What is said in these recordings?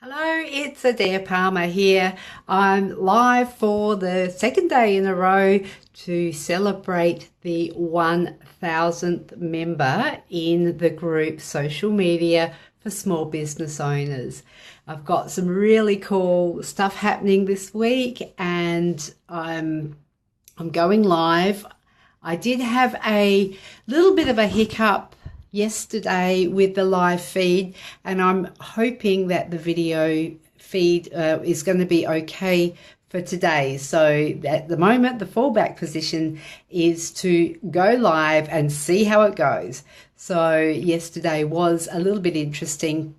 Hello, it's Adair Palmer here. I'm live for the second day in a row to celebrate the 1000th member in the group Social Media for Small Business Owners. I've got some really cool stuff happening this week and I'm going live. I did have a little bit of a hiccup yesterday with the live feed, and I'm hoping that the video feed is going to be okay for today. So at the moment, the fallback position is to go live and see how it goes. So yesterday was a little bit interesting,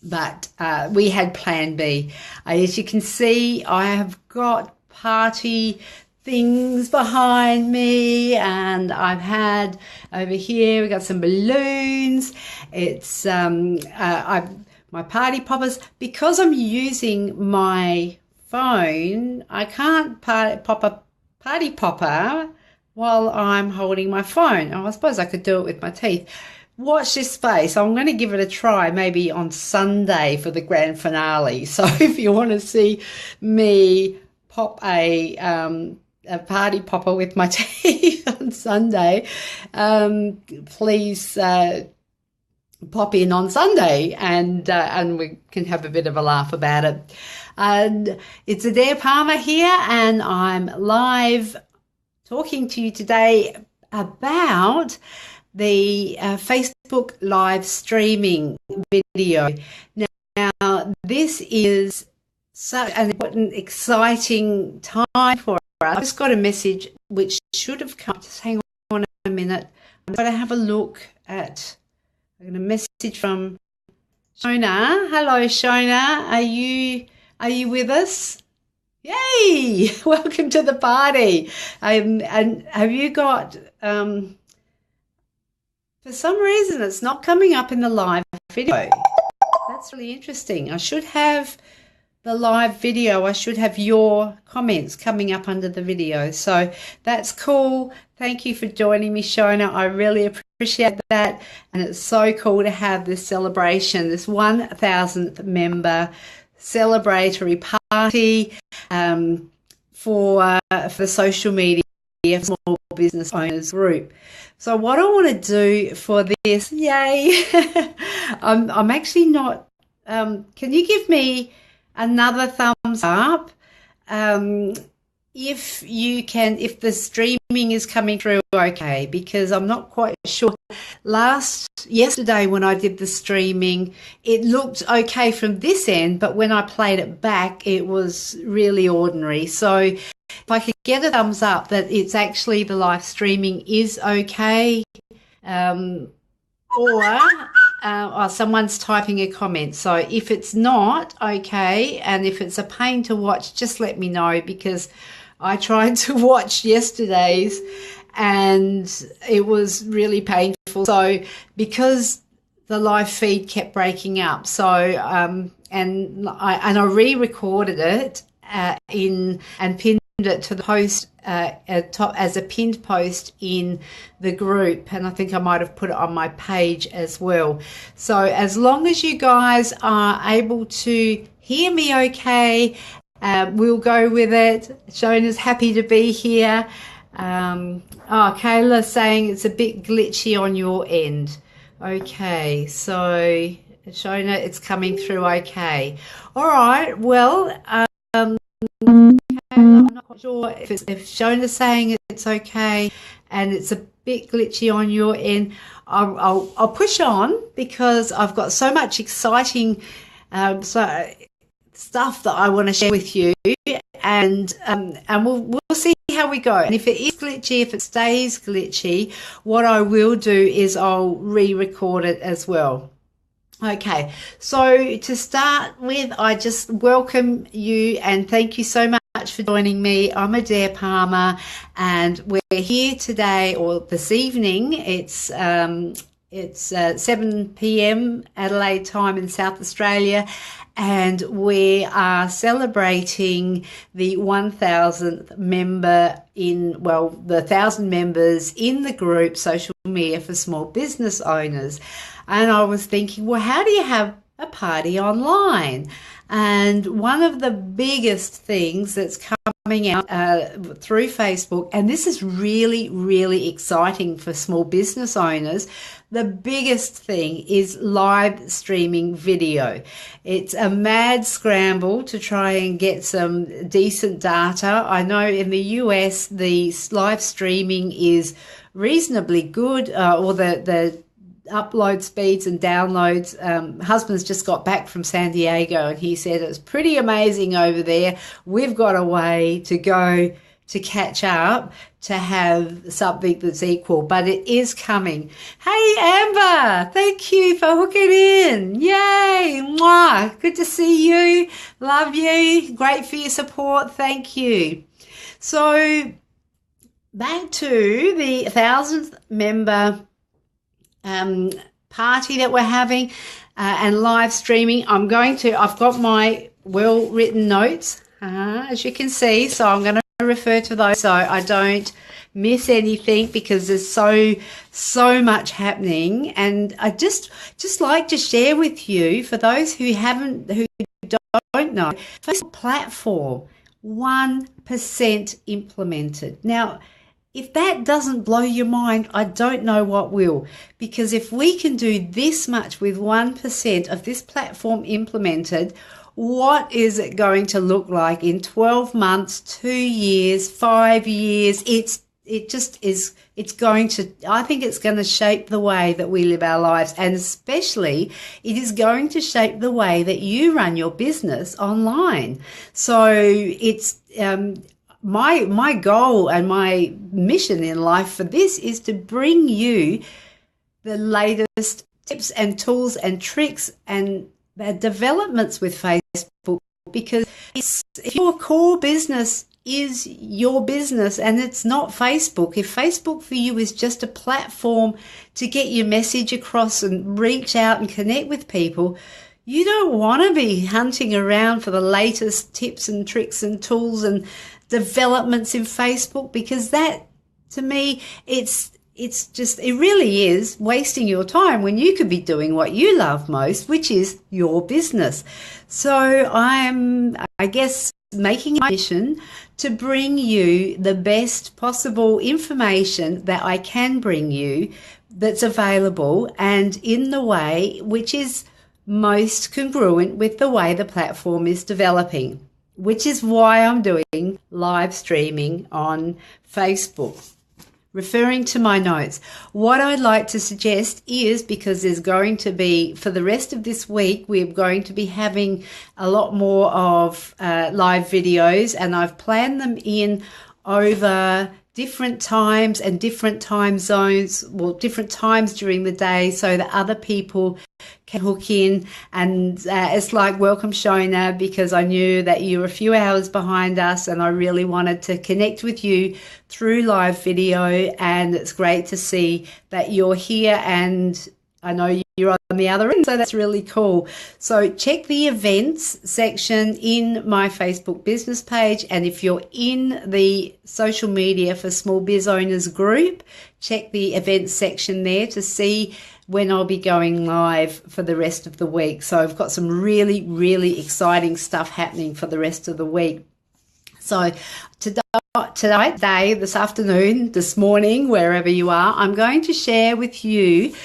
but we had plan B. As you can see, I have got party things behind me, and I've had over here, we got some balloons. It's my party poppers. Because I'm using my phone, I can't pop a party popper while I'm holding my phone. Oh, I suppose I could do it with my teeth. Watch this space. I'm going to give it a try maybe on Sunday for the grand finale. So if you want to see me pop a party popper with my teeth on Sunday, please pop in on Sunday and we can have a bit of a laugh about it. And it's Adair Palmer here, and I'm live talking to you today about the Facebook live streaming video. Now, this is such an important, exciting time for us. I just got a message which should have come. Just hang on a minute. I'm going to have a look at. I'm going to message from Shona. Hello, Shona. Are you with us? Yay! Welcome to the party. And have you got? For some reason, it's not coming up in the live video. That's really interesting. I should have the live video. I should have your comments coming up under the video. So that's cool. Thank you for joining me, Shona. I really appreciate that. And it's so cool to have this celebration, this 1000th member celebratory party for social media for Small Business Owners Group. So what I want to do for this, yay, I'm actually not, can you give me another thumbs up if you can, if the streaming is coming through okay, because I'm not quite sure. Yesterday when I did the streaming, it looked okay from this end, but when I played it back, it was really ordinary. So if I could get a thumbs up that it's actually the live streaming is okay, or someone's typing a comment. So if it's not okay, and if it's a pain to watch, just let me know, because I tried to watch yesterday's and it was really painful. So because the live feed kept breaking up, so and I re-recorded it and pinned it to the post at top as a pinned post in the group, and I think I might have put it on my page as well. So as long as you guys are able to hear me okay, we'll go with it. Shona's happy to be here. Kayla's saying it's a bit glitchy on your end. Okay, so Shona, it's coming through okay. All right, well, I'm not quite sure if Shona's saying it's okay and it's a bit glitchy on your end. I'll push on, because I've got so much exciting stuff that I want to share with you, and we'll see how we go. And if it is glitchy, if it stays glitchy, what I will do is I'll re-record it as well. Okay, so to start with, I just welcome you and thank you so much for joining me. I'm Adair Palmer, and we're here today, or this evening. It's 7 p.m. Adelaide time in South Australia, and we are celebrating the 1000th member in, well, the 1,000 members in the group Social Media for Small Business Owners. And I was thinking, well, how do you have a party online? And one of the biggest things that's coming out through Facebook, and this is really, really exciting for small business owners, the biggest thing is live streaming video. It's a mad scramble to try and get some decent data. I know in the US, the live streaming is reasonably good, or the upload speeds and downloads. Husband's just got back from San Diego and he said it's pretty amazing over there. We've got a way to go to catch up to have something that's equal, but it is coming. Hey Amber, thank you for hooking in. Yay, mwah. Good to see you. Love you. Great for your support. Thank you. So back to the 1,000th member party that we're having and live streaming. I've got my well-written notes, as you can see, so I'm going to refer to those so I don't miss anything, because there's so much happening. And I just like to share with you, for those who don't know, Facebook platform 1% implemented. Now, if that doesn't blow your mind, I don't know what will. Because if we can do this much with 1% of this platform implemented, what is it going to look like in 12 months, 2 years, 5 years? It's going to, I think it's going to shape the way that we live our lives. And especially it is going to shape the way that you run your business online. So it's, my goal and my mission in life for this is to bring you the latest tips and tools and tricks and developments with Facebook, because if your core business is your business and it's not Facebook, if Facebook for you is just a platform to get your message across and reach out and connect with people, you don't want to be hunting around for the latest tips and tricks and tools and developments in Facebook, because that, to me, it really is wasting your time when you could be doing what you love most, which is your business. So I'm, I guess, making a mission to bring you the best possible information that I can bring you that's available and in the way which is most congruent with the way the platform is developing, which is why I'm doing live streaming on Facebook. Referring to my notes, what I'd like to suggest is, because there's going to be, for the rest of this week, we're going to be having a lot more of live videos, and I've planned them in over different times and different time zones, well, different times during the day, so that other people can hook in. And it's like, welcome Shona, because I knew that you were a few hours behind us and I really wanted to connect with you through live video. And it's great to see that you're here, and I know you're on the other end, so that's really cool. So check the events section in my Facebook business page, and if you're in the social media for small biz owners group, check the events section there to see when I'll be going live for the rest of the week. So I've got some really, really exciting stuff happening for the rest of the week. So today, this afternoon, this morning, wherever you are, I'm going to share with you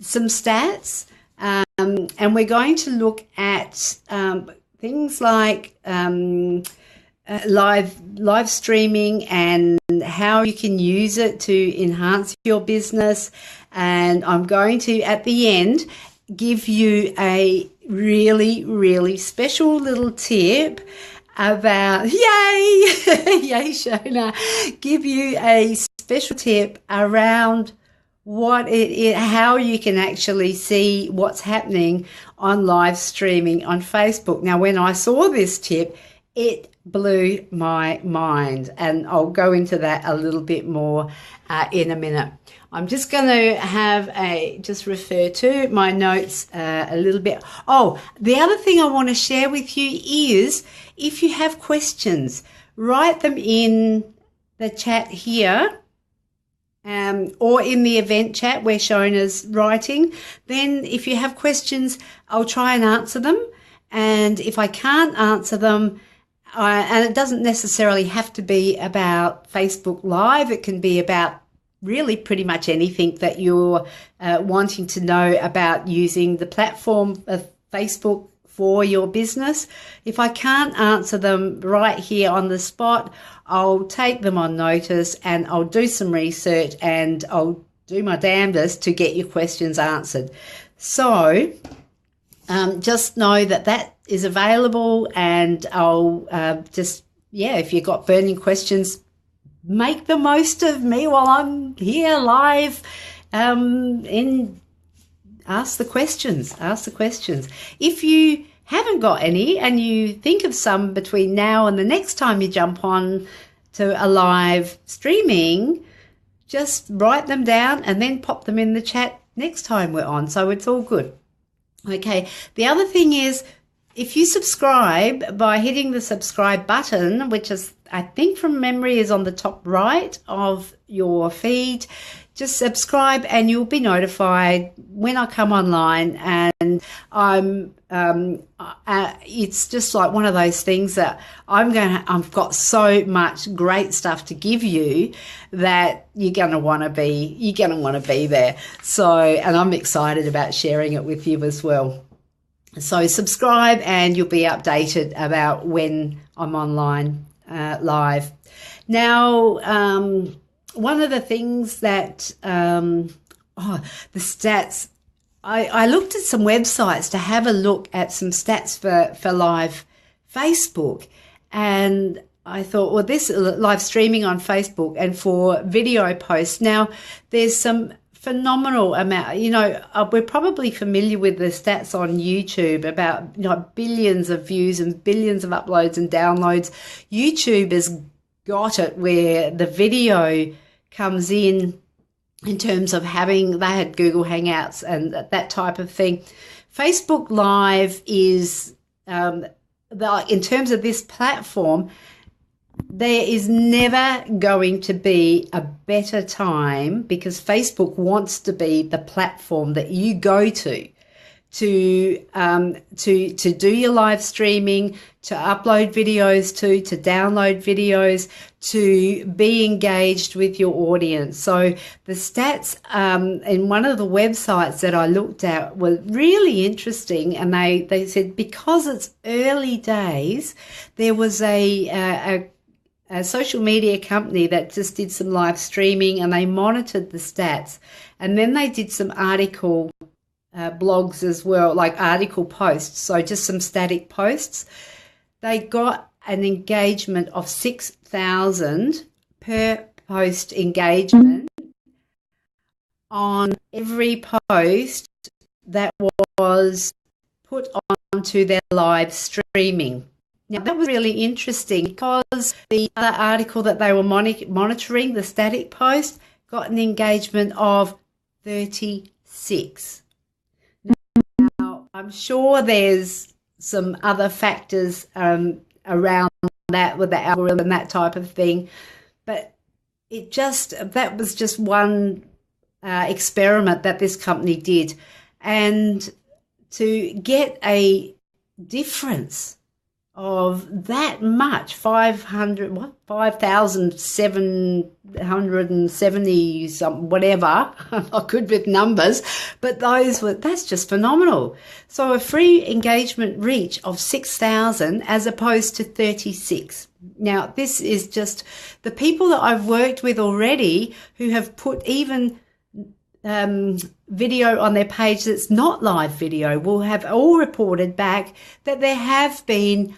some stats, and we're going to look at things like live streaming and how you can use it to enhance your business. And I'm going to, at the end, give you a really, really special little tip about, yay, yay, Shona, give you a special tip around how you can actually see what's happening on live streaming on Facebook. Now, when I saw this tip, it blew my mind, and I'll go into that a little bit more in a minute. I'm just going to just refer to my notes a little bit. Oh, the other thing I want to share with you is, if you have questions, write them in the chat here, or in the event chat where Shona's writing. Then if you have questions, I'll try and answer them. And if I can't answer them, and it doesn't necessarily have to be about Facebook Live, it can be about really pretty much anything that you're wanting to know about using the platform of Facebook for your business. If I can't answer them right here on the spot, I'll take them on notice and I'll do some research and I'll do my damnedest to get your questions answered. So just know that that is available, and I'll if you've got burning questions, make the most of me while I'm here live. Ask the questions. If you haven't got any and you think of some between now and the next time you jump on to a live streaming, just write them down and then pop them in the chat next time we're on. So it's all good. Okay. The other thing is, if you subscribe by hitting the subscribe button, which is, I think from memory, is on the top right of your feed, just subscribe and you'll be notified when I come online. And it's just like one of those things that I've got so much great stuff to give you that you're going to want to be there. So, and I'm excited about sharing it with you as well. So subscribe and you'll be updated about when I'm online live. Now, one of the things that, the stats, I looked at some websites to have a look at some stats for live Facebook, and I thought, well, this live streaming on Facebook and for video posts. Now, there's some phenomenal amount, we're probably familiar with the stats on YouTube about billions of views and billions of uploads and downloads. YouTube has got it where the video comes in terms of they had Google Hangouts and that type of thing. Facebook Live is, in terms of this platform, there is never going to be a better time, because Facebook wants to be the platform that you go to do your live streaming, to upload videos to download videos, to be engaged with your audience. So the stats in one of the websites that I looked at were really interesting, and they said because it's early days, there was a social media company that just did some live streaming and they monitored the stats, and then they did some article blogs as well, like article posts, so just some static posts. They got an engagement of 6,000 per post engagement on every post that was put onto their live streaming. Now, that was really interesting because the other article that they were monitoring, the static post, got an engagement of 36. Now, I'm sure there's some other factors around that with the algorithm and that type of thing, but that was just one experiment that this company did. And to get a difference of that much, 5,770 something, whatever. I'm not good with numbers, but that's just phenomenal. So a free engagement reach of 6,000 as opposed to 36. Now, this is just the people that I've worked with already who have put even video on their page that's not live video will have all reported back that there have been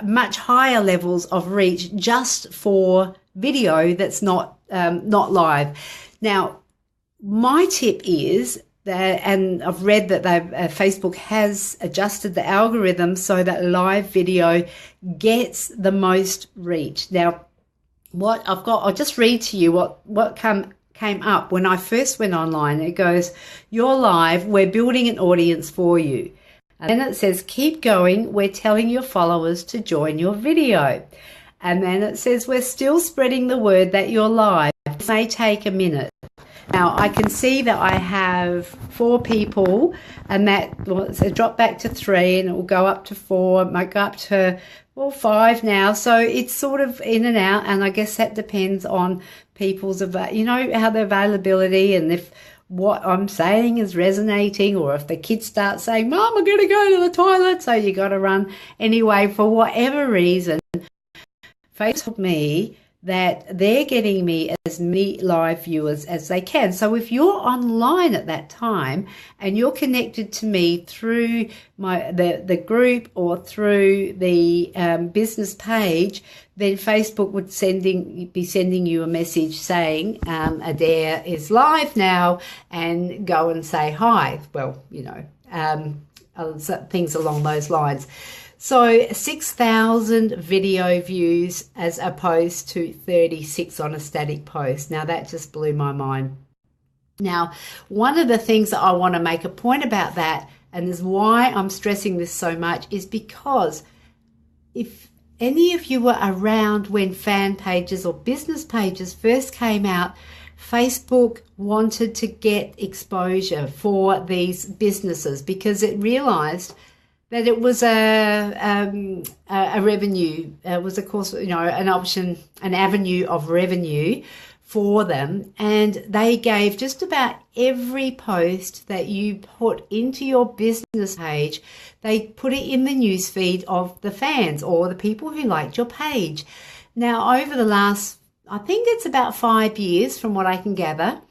much higher levels of reach just for video that's not live. Now, my tip is that, and I've read that Facebook has adjusted the algorithm so that live video gets the most reach. Now, what I've got, I'll just read to you what came up when I first went online. It goes, "You're live, we're building an audience for you." And then it says, "Keep going, we're telling your followers to join your video." And then it says, "We're still spreading the word that you're live. It may take a minute." Now I can see that I have 4 people, and that will drop back to 3, and it will go up to 4. It might go up to 5 now. So it's sort of in and out, and I guess that depends on people's how their availability, and if what I'm saying is resonating, or if the kids start saying, "Mom, I'm going to go to the toilet," so you got to run anyway. For whatever reason, Facebook told me that they're getting me as many live viewers as they can. So if you're online at that time and you're connected to me through the group or through the business page, then Facebook would be sending you a message saying Adair is live now, and go and say hi. Well, things along those lines. So 6,000 video views as opposed to 36 on a static post. Now that just blew my mind. Now, one of the things that I want to make a point about that, and is why I'm stressing this so much, is because if any of you were around when fan pages or business pages first came out, Facebook wanted to get exposure for these businesses because it realized that it was a revenue, was of course, an option, an avenue of revenue for them. And they gave just about every post that you put into your business page, they put it in the newsfeed of the fans or the people who liked your page. Now, over the last, I think it's about 5 years from what I can gather,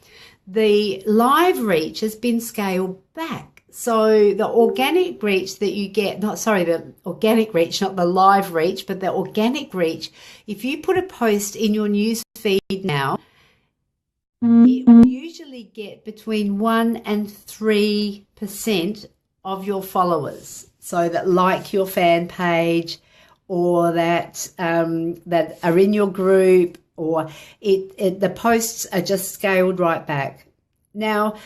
the live reach has been scaled back. So the organic reach that you get, the organic reach, not the live reach, but the organic reach, if you put a post in your news feed now, it will usually get between 1 and 3% of your followers. So that like your fan page, or that that are in your group, or the posts are just scaled right back. Now,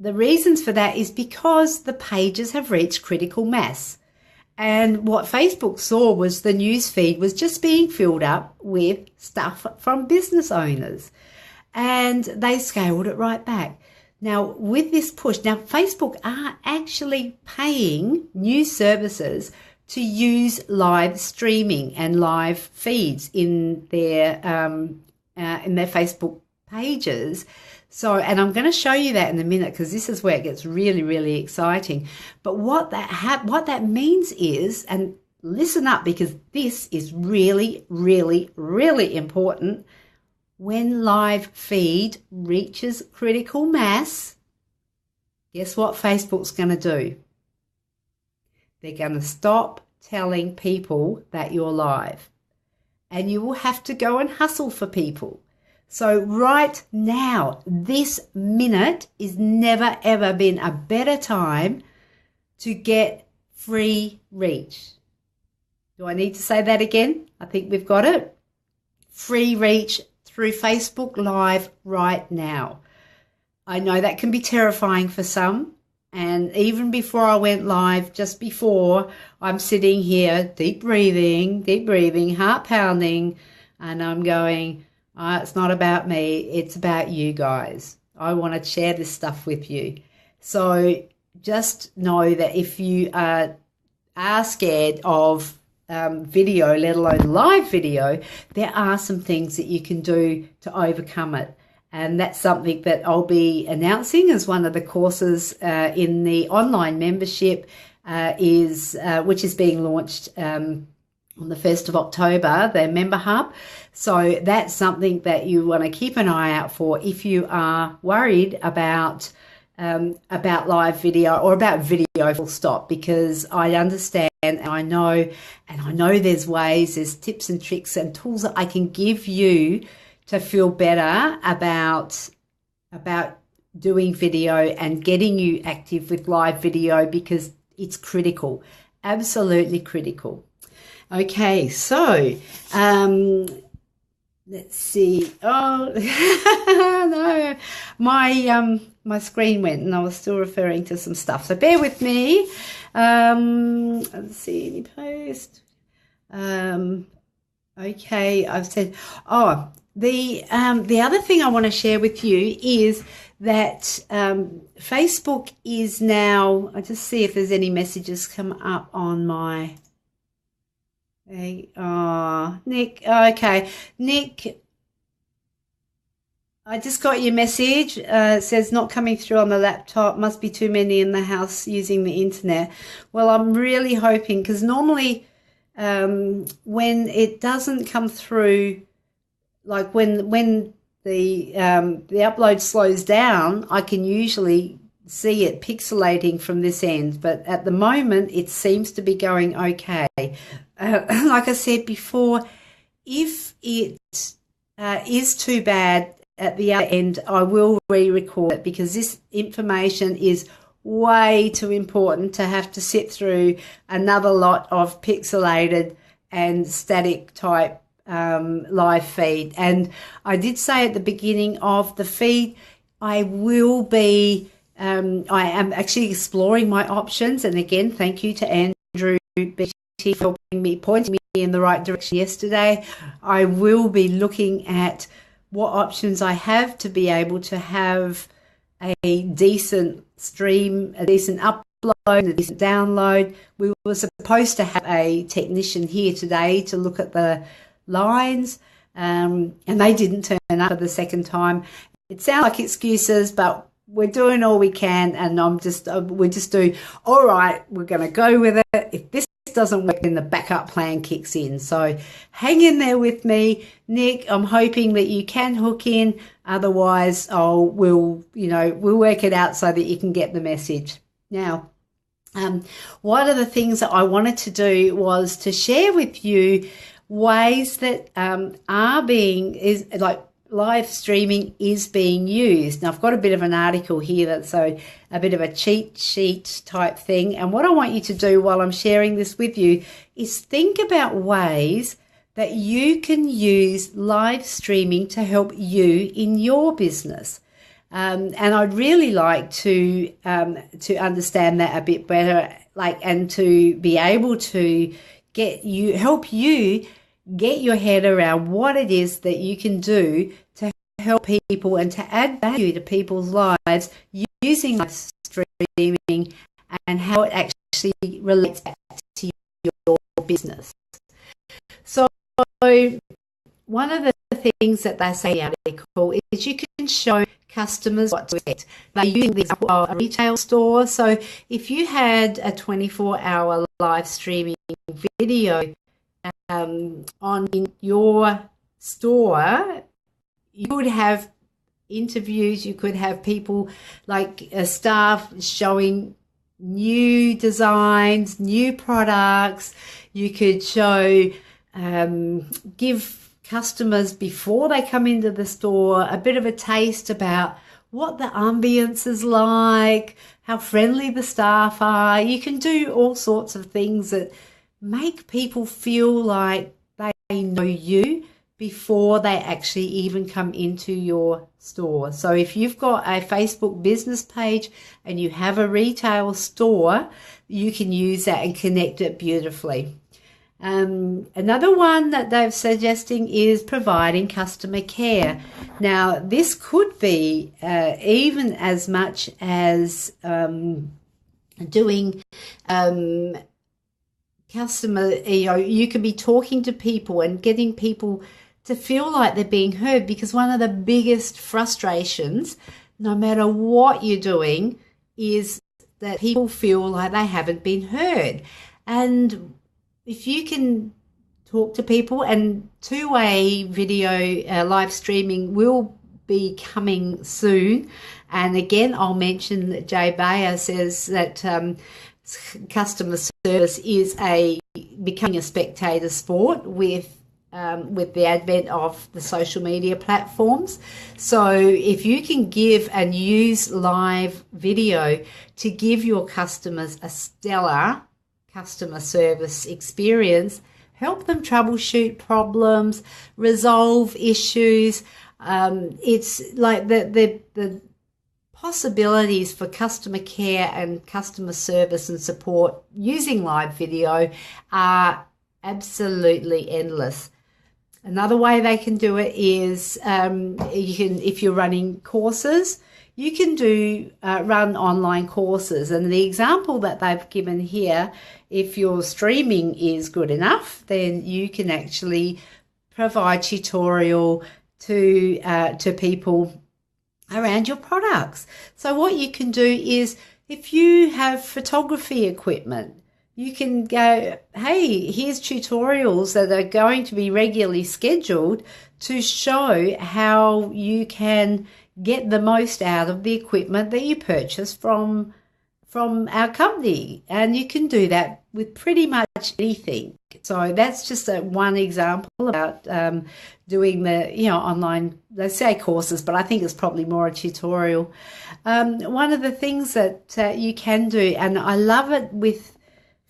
the reasons for that is because the pages have reached critical mass. And what Facebook saw was the news feed was just being filled up with stuff from business owners. And they scaled it right back. Now, with this push, now Facebook are actually paying news services to use live streaming and live feeds in their Facebook pages. So, and I'm going to show you that in a minute, because this is where it gets really, really exciting. But what that means is, and listen up, because this is really, really, really important. When live feed reaches critical mass, guess what Facebook's going to do? They're going to stop telling people that you're live, and you will have to go and hustle for people. So right now, this minute is never ever been a better time to get free reach. Do I need to say that again? I think we've got it. Free reach through Facebook Live right now. I know that can be terrifying for some. And even before I went live, just before, I'm sitting here, deep breathing, heart pounding, and I'm going, it's not about me, it's about you guys. I want to share this stuff with you. So just know that if you are scared of video, let alone live video, there are some things that you can do to overcome it. And that's something that I'll be announcing as one of the courses in the online membership, which is being launched on the 1st of October, the Member Hub. So that's something that you want to keep an eye out for if you are worried about live video or about video full stop, because I understand and I know there's ways, there's tips and tricks and tools that I can give you to feel better about doing video and getting you active with live video, because it's critical, absolutely critical. Okay, so let's see. Oh no, my screen went and I was still referring to some stuff, so bear with me. Let's see, any post. Okay, I've said, The other thing I want to share with you is that Facebook is now. I just see if there's any messages come up on my. Nick. Okay, Nick. I just got your message. It says not coming through on the laptop. Must be too many in the house using the internet. Well, I'm really hoping, because normally when it doesn't come through, like when the upload slows down, I can usually see it pixelating from this end. But at the moment, it seems to be going okay. Like I said before, if it is too bad at the other end, I will re-record it, because this information is way too important to have to sit through another lot of pixelated and static type live feed. And I did say at the beginning of the feed, I will be I am actually exploring my options. And again, thank you to Andrew Beatty for pointing me in the right direction yesterday. I will be looking at what options I have to be able to have a decent stream, a decent upload, a decent download. We were supposed to have a technician here today to look at the lines, and they didn't turn up for the second time. It sounds like excuses, but we're doing all we can, and we're just doing all right. We're going to go with it. If this doesn't work, then the backup plan kicks in. So hang in there with me, Nick. I'm hoping that you can hook in. Otherwise, we'll work it out so that you can get the message. Now, one of the things that I wanted to do was to share with you ways that live streaming is being used. Now, I've got a bit of an article here that's a bit of a cheat sheet type thing. And what I want you to do while I'm sharing this with you is think about ways that you can use live streaming to help you in your business. And I'd really like to understand that a bit better, and to be able to help you get your head around what it is that you can do to help people and to add value to people's lives using live streaming, and how it actually relates back to your business. So one of the things that they say in the article is you can show customers what to expect. They're using the example of a retail store. So if you had a 24-hour live streaming video in your store, you would have interviews, you could have people like staff showing new designs, new products. You could show, give customers before they come into the store a bit of a taste about what the ambience is like, how friendly the staff are. You can do all sorts of things that make people feel like they know you before they actually even come into your store. So if you've got a Facebook business page and you have a retail store, you can use that and connect it beautifully. Another one that they're suggesting is providing customer care. Now, this could be even as much as doing customer, you could be talking to people and getting people to feel like they're being heard, because one of the biggest frustrations, no matter what you're doing, is that people feel like they haven't been heard. And if you can talk to people, and two-way video live streaming will be coming soon. And again, I'll mention that Jay Bayer says that customer service is becoming a spectator sport with the advent of the social media platforms. So if you can give and use live video to give your customers a stellar customer service experience, help them troubleshoot problems, resolve issues, it's like the possibilities for customer care and customer service and support using live video are absolutely endless. Another way they can do it is if you're running courses, you can run online courses. And the example that they've given here, if your streaming is good enough, then you can actually provide tutorial to people around your products. So what you can do is, if you have photography equipment, you can go, hey, here's tutorials that are going to be regularly scheduled to show how you can get the most out of the equipment that you purchase from our company. And you can do that with pretty much anything. So that's just one example about doing the online, they say courses, but I think it's probably more a tutorial. One of the things that you can do, and I love it with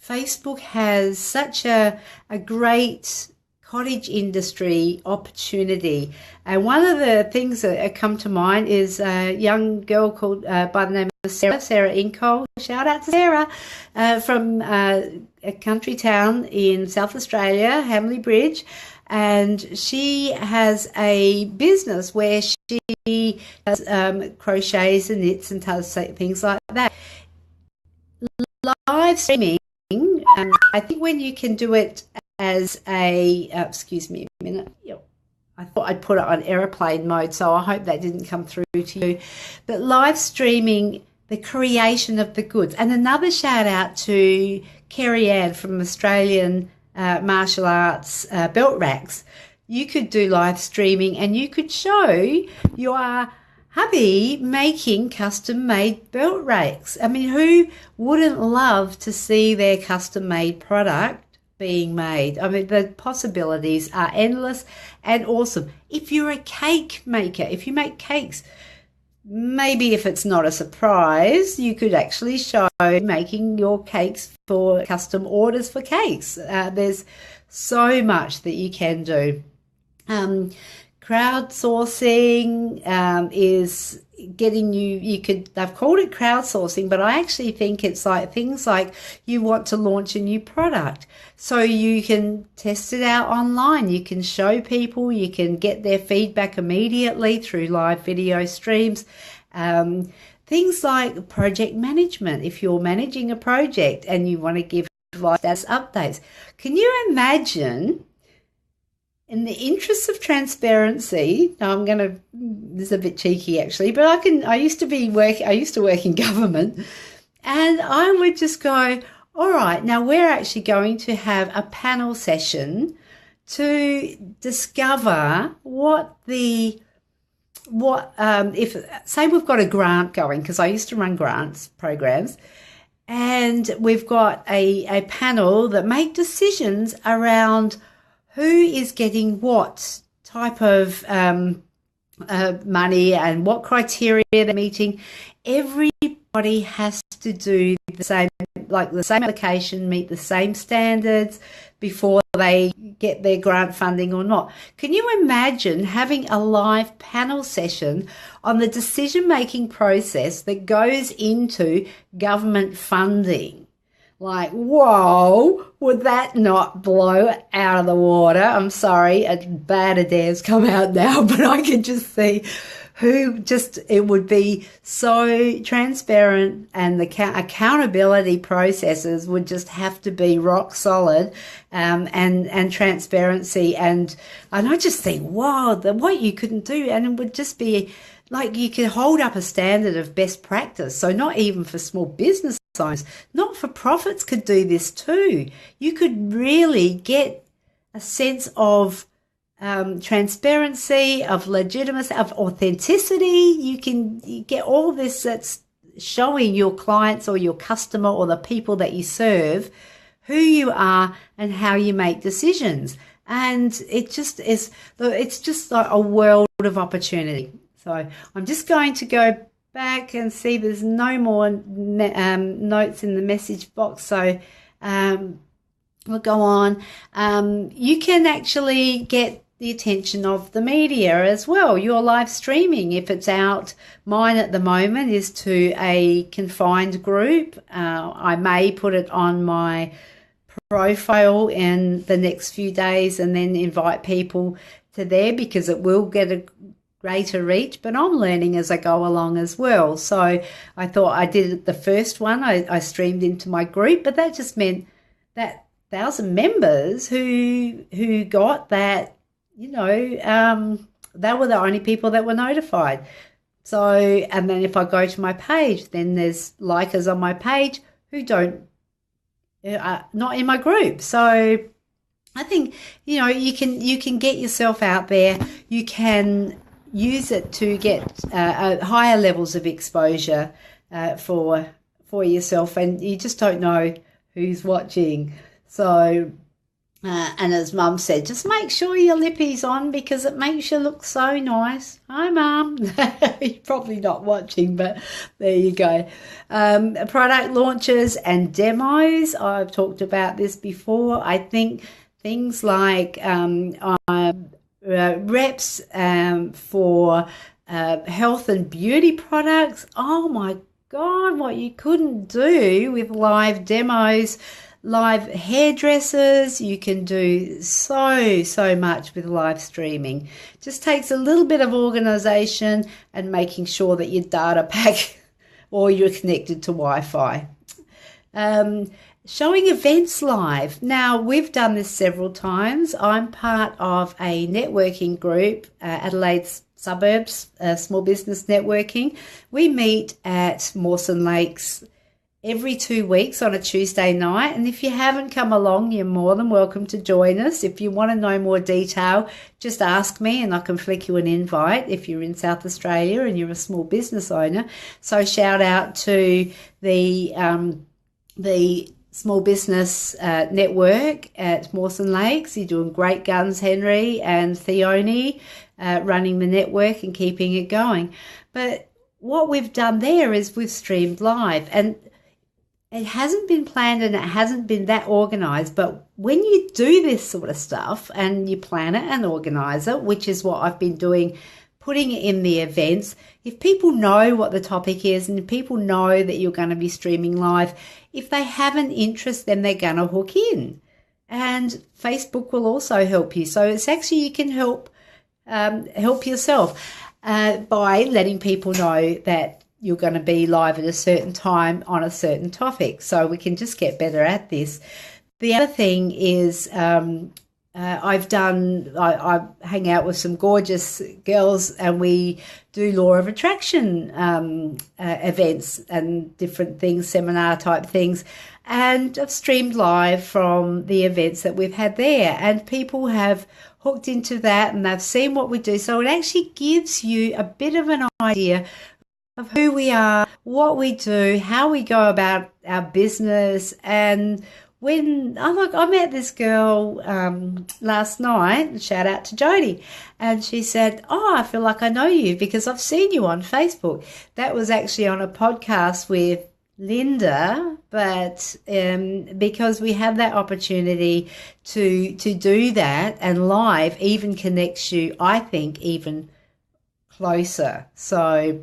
Facebook, has such a great cottage industry opportunity. And one of the things that come to mind is a young girl called by the name of Sarah Incole. Shout out to Sarah from a country town in South Australia, Hamley Bridge. And she has a business where she does crochets and knits and does things like that. Live streaming, I think when you can do it as a, excuse me a minute, I thought I'd put it on airplane mode, so I hope that didn't come through to you. But live streaming the creation of the goods. And another shout out to Kerry Ann from Australian Martial Arts Belt Racks. You could do live streaming and you could show your hubby making custom-made belt racks. I mean, who wouldn't love to see their custom-made product being made? I mean, the possibilities are endless and awesome. If you're a cake maker, if you make cakes, maybe if it's not a surprise, you could actually show making your cakes for custom orders for cakes. There's so much that you can do. Crowdsourcing is getting they've called it crowdsourcing, but I actually think it's like things like you want to launch a new product, so you can test it out online, you can show people, you can get their feedback immediately through live video streams. Things like project management, if you're managing a project and you want to give live status updates. Can you imagine, in the interest of transparency, now this is a bit cheeky actually, but I used to work in government, and I would just go, all right, now we're actually going to have a panel session to discover if say we've got a grant going, because I used to run grants programs, and we've got a panel that make decisions around who is getting what type of money and what criteria they're meeting. Everybody has to do the same application, meet the same standards before they get their grant funding or not. Can you imagine having a live panel session on the decision-making process that goes into government funding? Like, whoa, would that not blow out of the water? I'm sorry, a bad adair's come out now, but I can just see it would be so transparent, and the accountability processes would just have to be rock solid, and transparency. And I just think, wow, what you couldn't do, and it would just be like you could hold up a standard of best practice. So not even for small business owners, not-for-profits could do this too. You could really get a sense of transparency, of legitimacy, of authenticity. You get all this that's showing your clients or your customer or the people that you serve who you are and how you make decisions. And it's just like a world of opportunity. So I'm just going to go back and see there's no more notes in the message box. So we'll go on. You can actually get the attention of the media as well. Your live streaming, if it's out, mine at the moment is to a confined group. I may put it on my profile in the next few days and then invite people to there, because it will get a greater reach, but I'm learning as I go along as well. So I thought I did it the first one. I streamed into my group, but that just meant that 1,000 members who got that, they were the only people that were notified. So, and then if I go to my page, then there's likers on my page who not in my group. So I think, you can get yourself out there. You can use it to get higher levels of exposure for yourself, and you just don't know who's watching. So, and as Mum said, just make sure your lippy's on, because it makes you look so nice. Hi, Mum. You're probably not watching, but there you go. Product launches and demos. I've talked about this before. I think things like reps for health and beauty products. Oh, my God, what you couldn't do with live demos. Live hairdressers, you can do so much with live streaming. Just takes a little bit of organization and making sure that your data pack or you're connected to Wi-Fi. Showing events live. Now, we've done this several times. I'm part of a networking group, Adelaide's Suburbs, Small Business Networking. We meet at Mawson Lakes every 2 weeks on a Tuesday night. And if you haven't come along, you're more than welcome to join us. If you want to know more detail, just ask me and I can flick you an invite if you're in South Australia and you're a small business owner. So shout out to the Small Business Network at Mawson Lakes. You're doing great guns, Henry and Theone, running the network and keeping it going. But what we've done there is we've streamed live, and it hasn't been planned and it hasn't been that organised. But when you do this sort of stuff and you plan it and organise it, which is what I've been doing, putting it in the events, if people know what the topic is and people know that you're going to be streaming live, if they have an interest, then they're going to hook in. And Facebook will also help you. So it's actually, you can help yourself by letting people know that you're going to be live at a certain time on a certain topic. So we can just get better at this. The other thing is I hang out with some gorgeous girls and we do law of attraction events and different things, seminar type things. And I've streamed live from the events that we've had there, and people have hooked into that and they've seen what we do. So it actually gives you a bit of an idea of who we are, what we do, how we go about our business. And when I met this girl last night, shout out to Jodie, and she said, I feel like I know you because I've seen you on Facebook. That was actually on a podcast with Linda, but because we have that opportunity to do that, and live even connects you, I think, even closer. So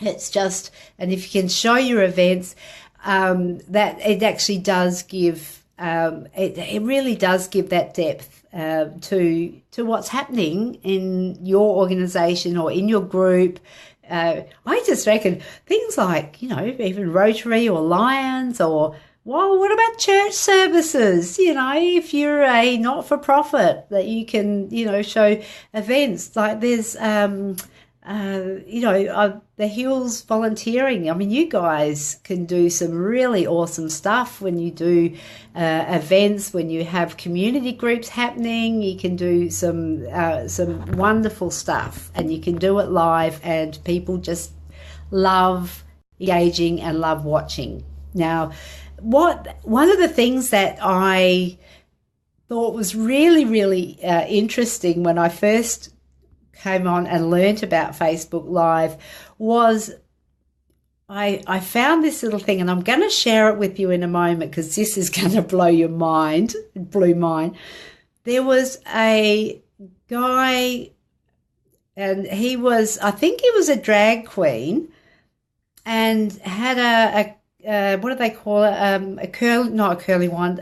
it's just, and if you can show your events, that it actually does give, it really does give that depth to what's happening in your organisation or in your group. I just reckon things like, even Rotary or Lions, or, well, what about church services? If you're a not-for-profit, that you can, show events. Like there's, the Hills volunteering. I mean, you guys can do some really awesome stuff when you do events, when you have community groups happening. You can do some wonderful stuff, and you can do it live, and people just love engaging and love watching. Now, one of the things that I thought was really, really interesting when I first came on and learnt about Facebook Live was I found this little thing, and I'm going to share it with you in a moment because this is going to blow your mind. It blew mine. There was a guy, and I think he was a drag queen, and had a what do they call it? Not a curly one.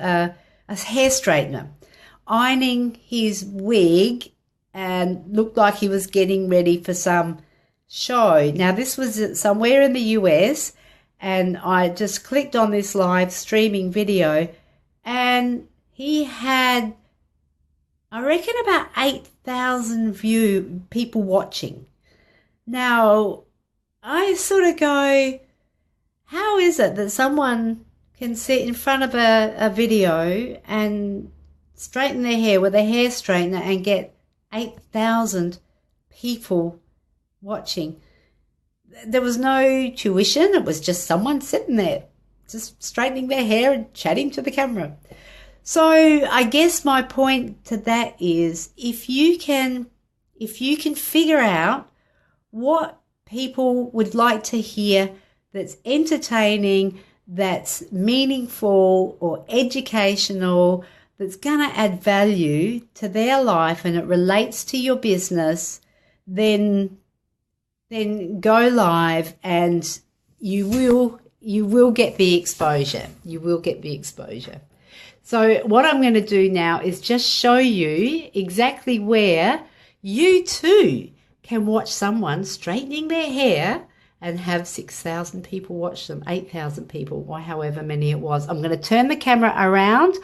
a hair straightener, ironing his wig, and looked like he was getting ready for some show. Now, this was somewhere in the US, and I just clicked on this live streaming video, and he had, I reckon, about 8,000 people watching. Now, I sort of go, how is it that someone can sit in front of a video and straighten their hair with a hair straightener and get 8,000 people watching? There was no tuition. It was just someone sitting there, just straightening their hair and chatting to the camera. So I guess my point to that is, if you can figure out what people would like to hear that's entertaining, that's meaningful or educational, that's going to add value to their life, and it relates to your business, then go live, and you will get the exposure. You will get the exposure. So what I'm going to do now is just show you exactly where you too can watch someone straightening their hair and have 6,000 people watch them, 8,000 people, or however many it was. I'm going to turn the camera around,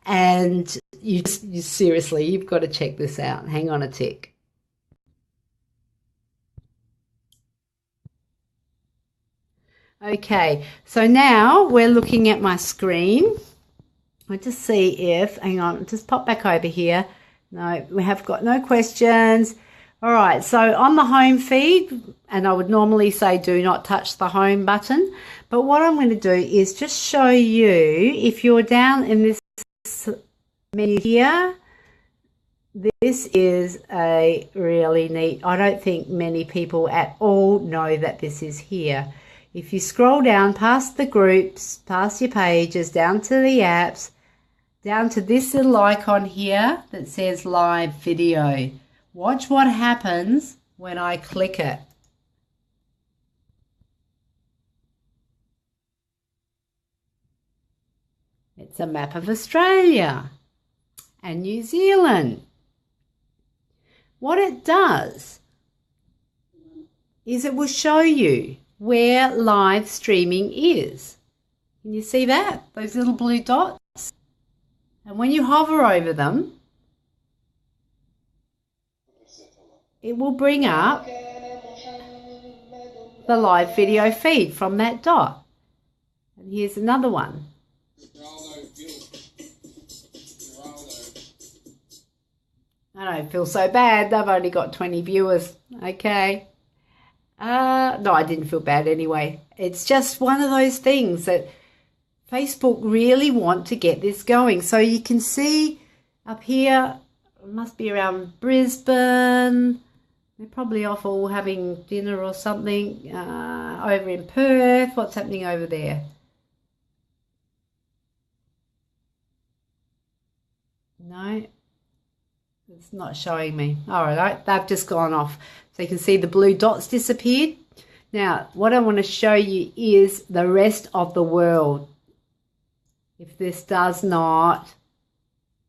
and you seriously, you've got to check this out. Hang on a tick. Okay, so now we're looking at my screen. I'll just see if, hang on, just pop back over here. No, we have got no questions. All right, so on the home feed, and I would normally say do not touch the home button, but what I'm going to do is just show you, if you're down in this menu here, this is a really neat, I don't think many people at all know that this is here. If you scroll down past the groups, past your pages, down to the apps, down to this little icon here that says live video. Watch what happens when I click it. It's a map of Australia and New Zealand. What it does is it will show you where live streaming is. Can you see that? Those little blue dots? And when you hover over them, it will bring up the live video feed from that dot. And here's another one. I don't feel so bad. They've only got 20 viewers. Okay. No, I didn't feel bad anyway. It's just one of those things that Facebook really want to get this going. So you can see up here, it must be around Brisbane. They're probably off all having dinner or something. Over in Perth, what's happening over there? No, it's not showing me. All right, they've just gone off. So you can see the blue dots disappeared. Now, what I want to show you is the rest of the world. If this does not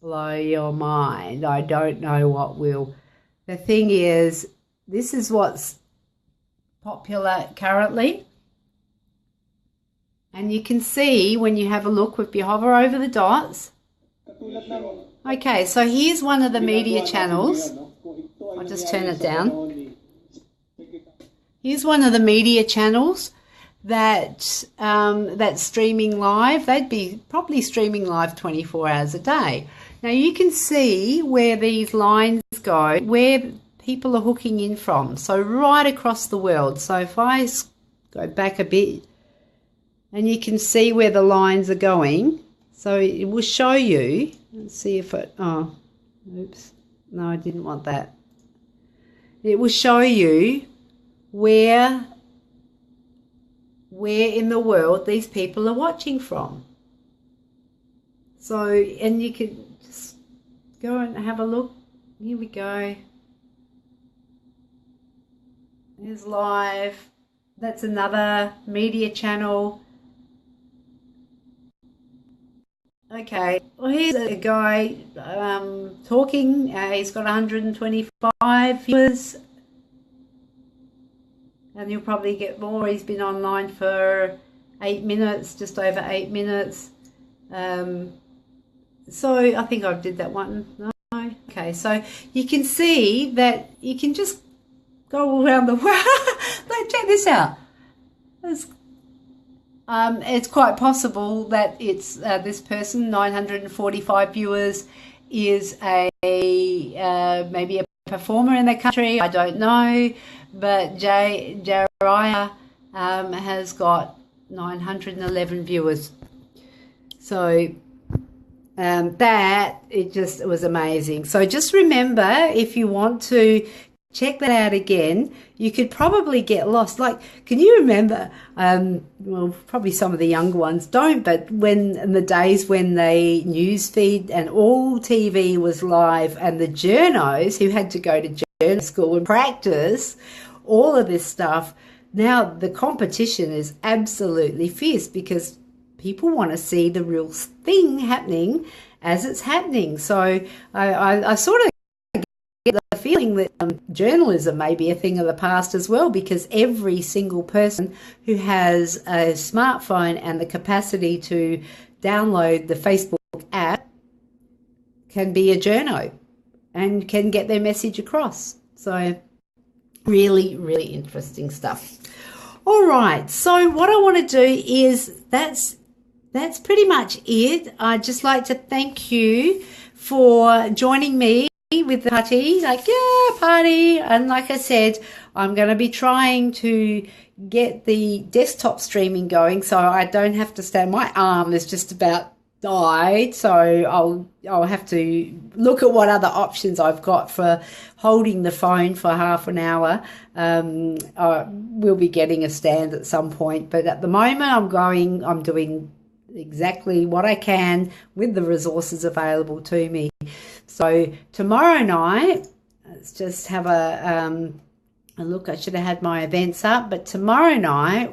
blow your mind, I don't know what will. The thing is, this is what's popular currently. And you can see when you have a look, if you hover over the dots. Okay, so here's one of the media channels. I'll just turn it down. Here's one of the media channels that's streaming live. They'd be probably streaming live 24 hours a day. Now you can see where these lines go, where people are hooking in from. So right across the world. So if I go back a bit, and you can see where the lines are going. So it will show you. Let's see if it, oh, oops. No, I didn't want that. It will show you where in the world these people are watching from. So, and you can just go and have a look. Here we go. There's live. That's another media channel. Okay, well, here's a guy talking. He's got 125 viewers, and he'll probably get more. He's been online for 8 minutes, just over 8 minutes. So I think I did that one. No. Okay, so you can see that you can just go all around the world. Check this out. It's quite possible that it's this person, 945 viewers, is a maybe a performer in the country. I don't know, but Jariah has got 911 viewers. So that it was amazing. So just remember, if you want to check that out again, you could probably get lost. Like, can you remember, well, probably some of the younger ones don't, but when in the days when the news feed and all TV was live, and the journos who had to go to journal school and practice all of this stuff, now the competition is absolutely fierce because people want to see the real thing happening as it's happening. So I sort of get the feeling that journalism may be a thing of the past as well, because every single person who has a smartphone and the capacity to download the Facebook app can be a journo and can get their message across. So really, really interesting stuff. All right, so what I want to do is that's pretty much it. I'd just like to thank you for joining me with the party. Like, yeah, party. And like I said, I'm going to be trying to get the desktop streaming going so I don't have to stand. My arm is just about died, so I'll have to look at what other options I've got for holding the phone for half an hour. We'll be getting a stand at some point, but at the moment I'm doing exactly what I can with the resources available to me. So tomorrow night, let's just have a look. I should have had my events up, but tomorrow night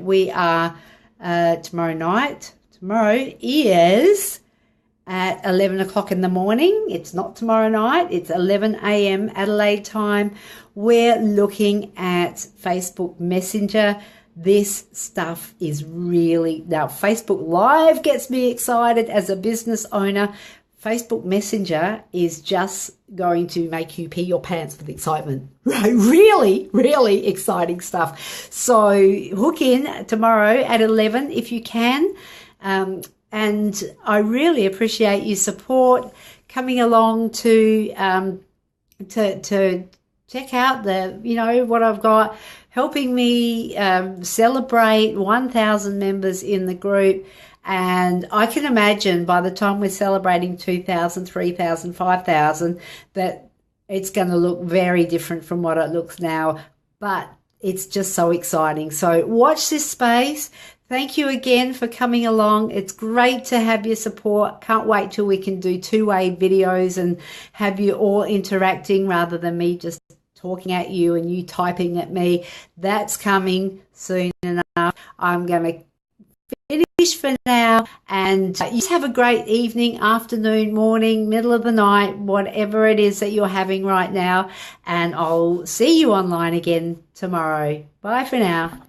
tomorrow is at 11 o'clock in the morning. It's not tomorrow night, it's 11 a.m. Adelaide time. We're looking at Facebook Messenger. This stuff is really, now Facebook Live gets me excited as a business owner. Facebook Messenger is just going to make you pee your pants with excitement. Right? Really, really exciting stuff. So hook in tomorrow at 11 if you can. And I really appreciate your support coming along to check out what I've got, helping me celebrate 1,000 members in the group. And I can imagine by the time we're celebrating 2,000, 3,000, 5,000, that it's going to look very different from what it looks now. But it's just so exciting. So watch this space. Thank you again for coming along. It's great to have your support. Can't wait till we can do two-way videos and have you all interacting rather than me just talking at you and you typing at me. That's coming soon enough. I'm going to finish for now, and you just have a great evening, afternoon, morning, middle of the night, whatever it is that you're having right now, and I'll see you online again tomorrow. Bye for now.